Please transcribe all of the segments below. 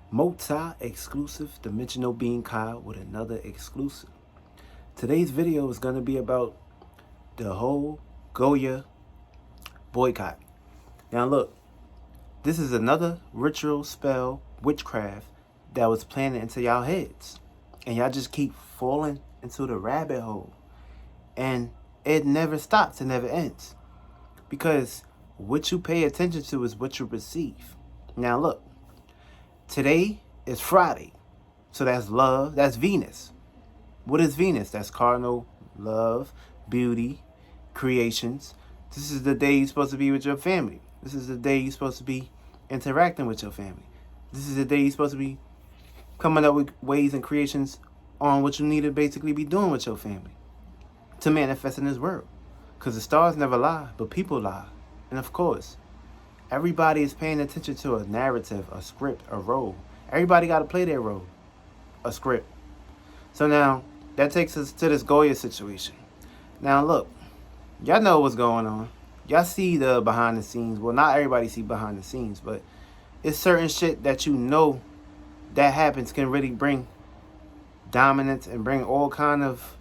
multi-exclusive dimensional beenkha with another exclusive. Today's video is going to be about the whole GOYA boycott. Now look, this is another ritual spell witchcraft that was planted into y'all heads. And y'all just keep falling into the rabbit hole. And it never stops, it never ends. Because what you pay attention to is what you receive. Now look, today is Friday. So that's love, that's Venus. What is Venus? That's cardinal, love, beauty, creations. This is the day you're supposed to be with your family. This is the day you're supposed to be interacting with your family. This is the day you're supposed to be coming up with ways and creations on what you need to basically be doing with your family to manifest in this world. Because the stars never lie, but people lie. And of course, everybody is paying attention to a narrative, a script, a role. Everybody got to play their role, a script. So now, that takes us to this GOYA situation. Now look, y'all know what's going on. Y'all see the behind the scenes. Well, not everybody see behind the scenes, but it's certain shit that you know that happens can really bring dominance and bring all kind of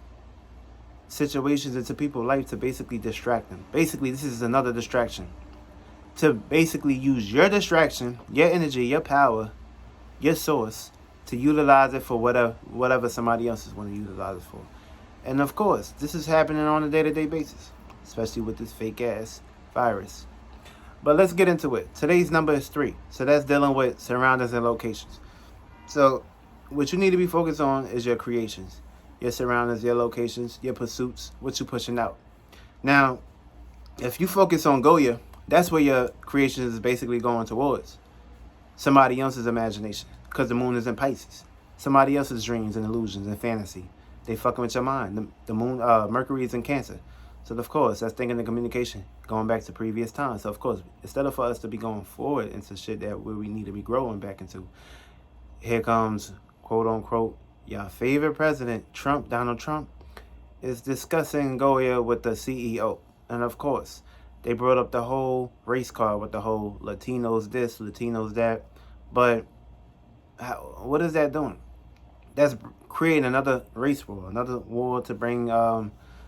situations into people's life to basically distract them. Basically, this is another distraction. To basically use your distraction, your energy, your power, your source, to utilize it for whatever somebody else is want to utilize it for. And of course, this is happening on a day-to-day basis, especially with this fake-ass virus. But let's get into it. Today's number is 3. So that's dealing with surroundings and locations. So what you need to be focused on is your creations, your surroundings, your locations, your pursuits, what you're pushing out. Now, if you focus on GOYA, that's where your creations is basically going towards. Somebody else's imagination, because the moon is in Pisces. Somebody else's dreams and illusions and fantasy. They fucking with your mind. The moon, Mercury is in Cancer. So of course, that's thinking and communication, going back to previous times. So of course, instead of for us to be going forward into shit that where we need to be growing back into, here comes, quote unquote, your favorite president, Trump, Donald Trump, is discussing GOYA with the CEO. And of course, they brought up the whole race card with the whole Latinos this, Latinos that. But what is that doing? That's creating another race war, another war to bring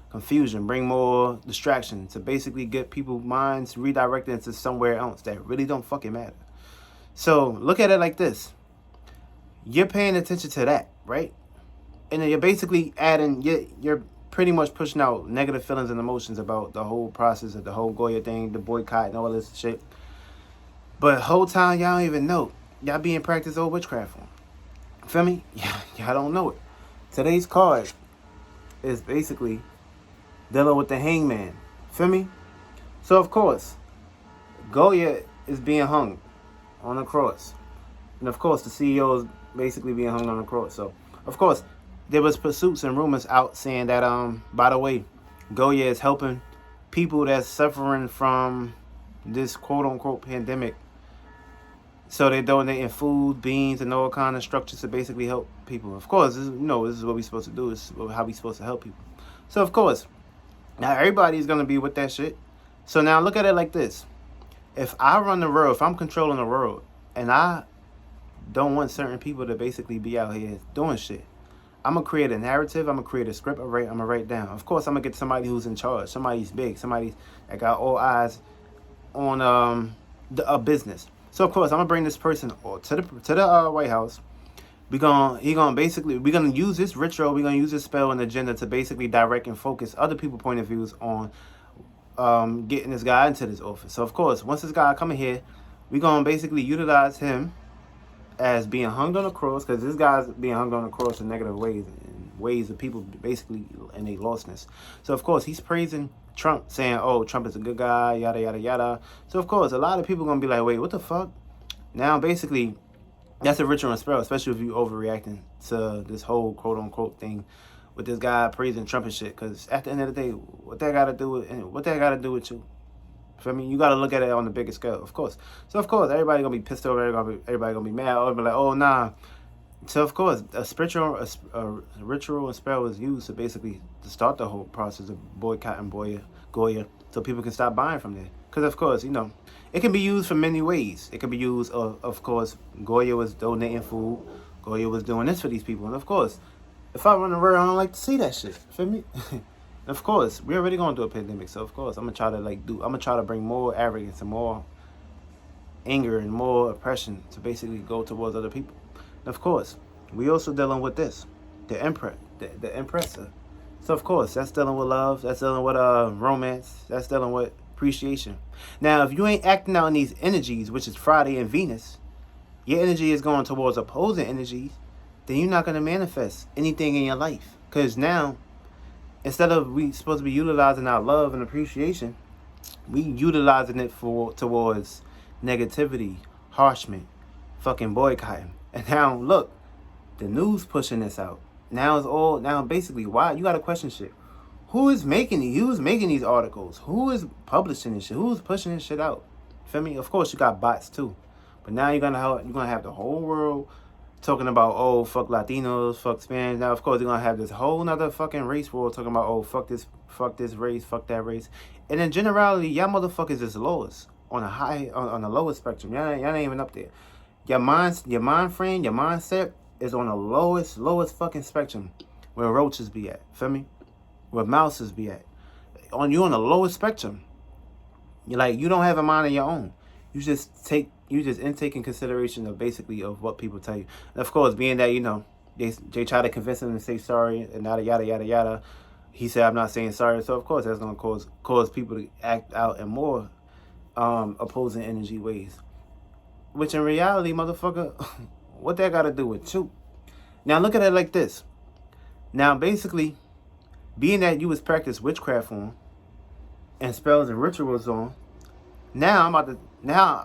confusion, bring more distraction, to basically get people's minds redirected into somewhere else that really don't fucking matter. So look at it like this. You're paying attention to that, right? And then you're basically adding, you're pretty much pushing out negative feelings and emotions about the whole process of the whole GOYA thing, the boycott and all this shit. But whole time, y'all don't even know. Y'all being practiced old witchcraft on. Feel me? Y'all don't know it. Today's card is basically dealing with the hangman. Feel me? So of course, GOYA is being hung on a cross. And of course, the CEO is basically being hung on a cross. So of course, there was pursuits and rumors out saying that, by the way, GOYA is helping people that's suffering from this quote-unquote pandemic. So they're donating food, beans, and all kind of structures to basically help people. Of course, this is what we're supposed to do. This is how we're supposed to help people. So of course, now everybody's going to be with that shit. So now look at it like this. If I run the world, if I'm controlling the world, and I don't want certain people to basically be out here doing shit, I'm going to create a narrative. I'm going to create a script. I'm going to write down. Of course, I'm going to get somebody who's in charge. Somebody's big. Somebody that got all eyes on a business. So, of course, I'm going to bring this person to the White House. We're going to use this ritual. We're going to use this spell and agenda to basically direct and focus other people's point of views on getting this guy into this office. So, of course, once this guy come in here, we're going to basically utilize him as being hung on a cross, because this guy's being hung on a cross in negative ways, in ways of people basically in their lostness. So of course he's praising Trump, saying, oh, Trump is a good guy, yada yada yada. So of course a lot of people are gonna be like, wait, what the fuck? Now basically that's a ritual and spell, especially if you overreacting to this whole quote unquote thing with this guy praising Trump and shit. Because at the end of the day, what that got to do with you? I mean, you got to look at it on the bigger scale, of course. So, of course, everybody going to be pissed over. Everybody going to be mad. Or be like, oh, nah. So, of course, a ritual and spell was used to basically to start the whole process of boycotting GOYA so people can stop buying from there. Because, of course, you know, it can be used for many ways. It can be used, of course, Goya was donating food. Goya was doing this for these people. And, of course, if I run around, I don't like to see that shit. Feel me? Of course, we're already going through a pandemic. So, of course, I'm going to try to bring more arrogance and more anger and more oppression to basically go towards other people. And, of course, we also dealing with this, the empressor. So, of course, that's dealing with love. That's dealing with romance. That's dealing with appreciation. Now, if you ain't acting out in these energies, which is Friday and Venus, your energy is going towards opposing energies, then you're not going to manifest anything in your life. Because now, instead of we supposed to be utilizing our love and appreciation, we utilizing it towards negativity, harshment, fucking boycotting. And now, look, the news pushing this out. Now basically, why? You got to question shit. Who's making these articles? Who is publishing this shit? Who's pushing this shit out? Feel me? Of course, you got bots too. But now you're gonna have the whole world talking about, oh, fuck Latinos, fuck Spanish. Now, of course, you're gonna have this whole nother fucking race world talking about, oh, fuck this race, fuck that race. And in generality, y'all motherfuckers is lowest on the lowest spectrum. Y'all ain't even up there. Your mind frame, your mindset is on the lowest fucking spectrum where roaches be at. Feel me? Where mouses be at. You on the lowest spectrum. You're like, you don't have a mind of your own. You just intake in consideration of basically of what people tell you. And of course, being that, you know, they try to convince him to say sorry and yada yada yada. He said, I'm not saying sorry. So of course that's gonna cause people to act out in more opposing energy ways. Which in reality, motherfucker, what that gotta do with you? Now look at it like this. Now basically, being that you was practice witchcraft on and spells and rituals on, now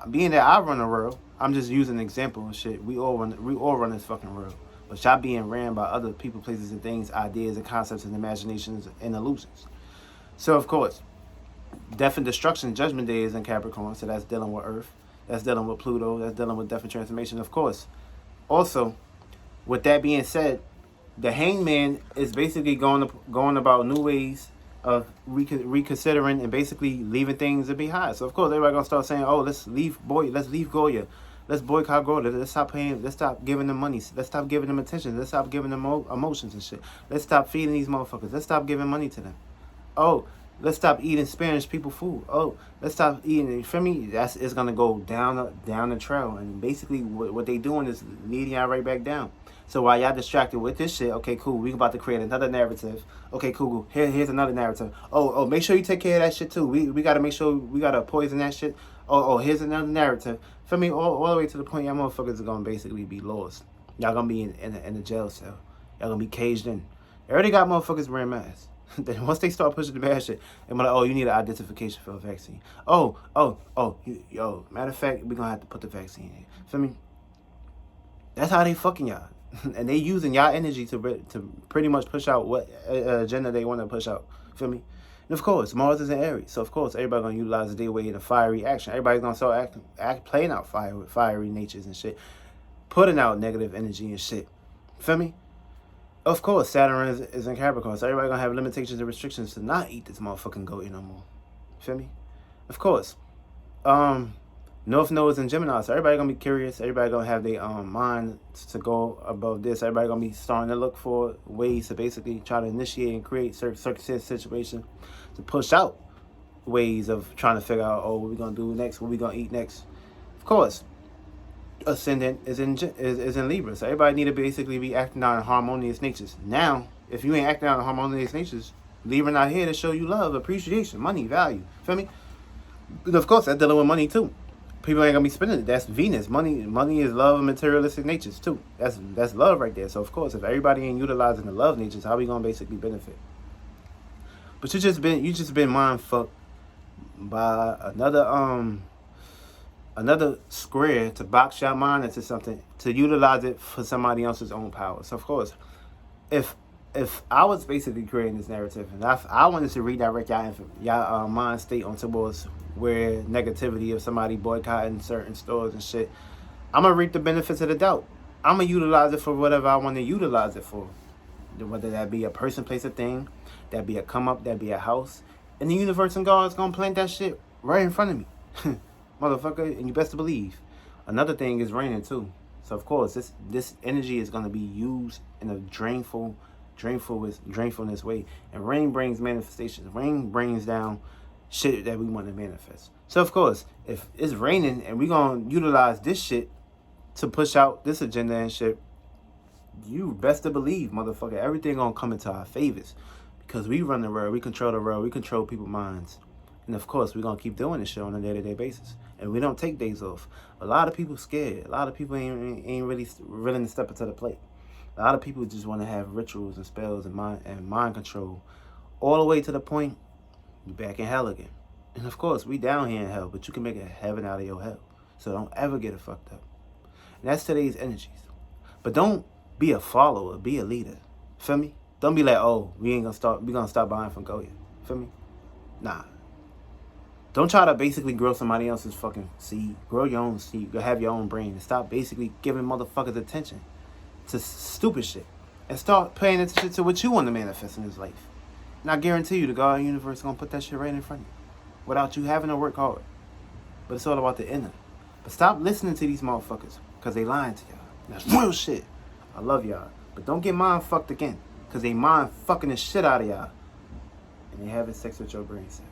being that I run the world, I'm just using an example and shit. We all run this fucking world. But y'all being ran by other people, places and things, ideas and concepts and imaginations and illusions. So of course, death and destruction, judgment day is in Capricorn, so that's dealing with Earth. That's dealing with Pluto, that's dealing with death and transformation, of course. Also, with that being said, the hangman is basically going about new ways of reconsidering and basically leaving things behind. So of course everybody gonna start saying, oh, let's leave Goya, let's boycott Goya, let's stop giving them money, let's stop giving them attention, let's stop giving them emotions and shit, let's stop feeding these motherfuckers, let's stop giving money to them. Oh, let's stop eating Spanish people food. Oh, let's stop eating. For me, it's gonna go down the trail, and basically what they doing is leading y'all right back down. So while y'all distracted with this shit, okay, cool, we about to create another narrative. Okay, cool. Here's another narrative. Oh, make sure you take care of that shit too. We gotta make sure we gotta poison that shit. Oh, here's another narrative. For me, all the way to the point y'all motherfuckers are gonna basically be lost. Y'all gonna be in a jail cell. Y'all gonna be caged in. They already got motherfuckers wearing masks. Then once they start pushing the bad shit, they're like, oh, you need an identification for a vaccine. Matter of fact, we're gonna have to put the vaccine in. Feel me? That's how they fucking y'all. And they using y'all energy to pretty much push out what agenda they want to push out. Feel me? And of course, Mars is in Aries. So of course, everybody gonna utilize their way in a fiery action. Everybody's gonna start playing out fire with fiery natures and shit. Putting out negative energy and shit. Feel me? Of course, Saturn is in Capricorn, so everybody gonna have limitations and restrictions to not eat this motherfucking goat no more. Feel me? Of course. North Node is in Gemini, so everybody gonna be curious. Everybody gonna have their mind to go above this. Everybody gonna be starting to look for ways to basically try to initiate and create certain situations to push out ways of trying to figure out, oh, what we gonna do next, what we gonna eat next. Of course, Ascendant is in Libra, so everybody need to basically be acting out in harmonious natures. Now, if you ain't acting out in harmonious natures, Libra not here to show you love, appreciation, money, value. Feel me? But of course, that's dealing with money too. People ain't gonna be spending it. That's Venus. Money is love and materialistic natures too. That's love right there. So of course, if everybody ain't utilizing the love natures, how we gonna basically benefit? But you just been mind fucked by another square to box your mind into something, to utilize it for somebody else's own power. So of course, if I was basically creating this narrative and I wanted to redirect y'all mind state on towards where negativity of somebody boycotting certain stores and shit, I'm gonna reap the benefits of the doubt. I'm gonna utilize it for whatever I want to utilize it for. Whether that be a person, place, a thing, that be a come up, that be a house. And the universe and God is gonna plant that shit right in front of me. Motherfucker, and you best to believe. Another thing is raining too. So of course, this energy is going to be used in a drainfulness way. And rain brings manifestations. Rain brings down shit that we want to manifest. So of course, if it's raining and we're going to utilize this shit to push out this agenda and shit, you best to believe, motherfucker, everything going to come into our favors. Because we run the world, we control the world, we control people's minds. And of course, we're going to keep doing this shit on a day-to-day basis. And we don't take days off. A lot of people scared. A lot of people ain't really willing to step into the plate. A lot of people just want to have rituals and spells and mind control. All the way to the point, you back in hell again. And of course, we down here in hell, but you can make a heaven out of your hell. So don't ever get it fucked up. And that's today's energies. But don't be a follower, be a leader. Feel me? Don't be like, oh, we gonna stop buying from Goya. Feel me? Nah. Don't try to basically grow somebody else's fucking seed. Grow your own seed. Have your own brain. And stop basically giving motherfuckers attention to stupid shit. And start paying attention to what you want to manifest in this life. And I guarantee you the God universe is going to put that shit right in front of you. Without you having to work hard. But it's all about the inner. But stop listening to these motherfuckers. Because they lying to y'all. That's real shit. I love y'all. But don't get mind fucked again. Because they mind fucking the shit out of y'all. And they having sex with your brain cells.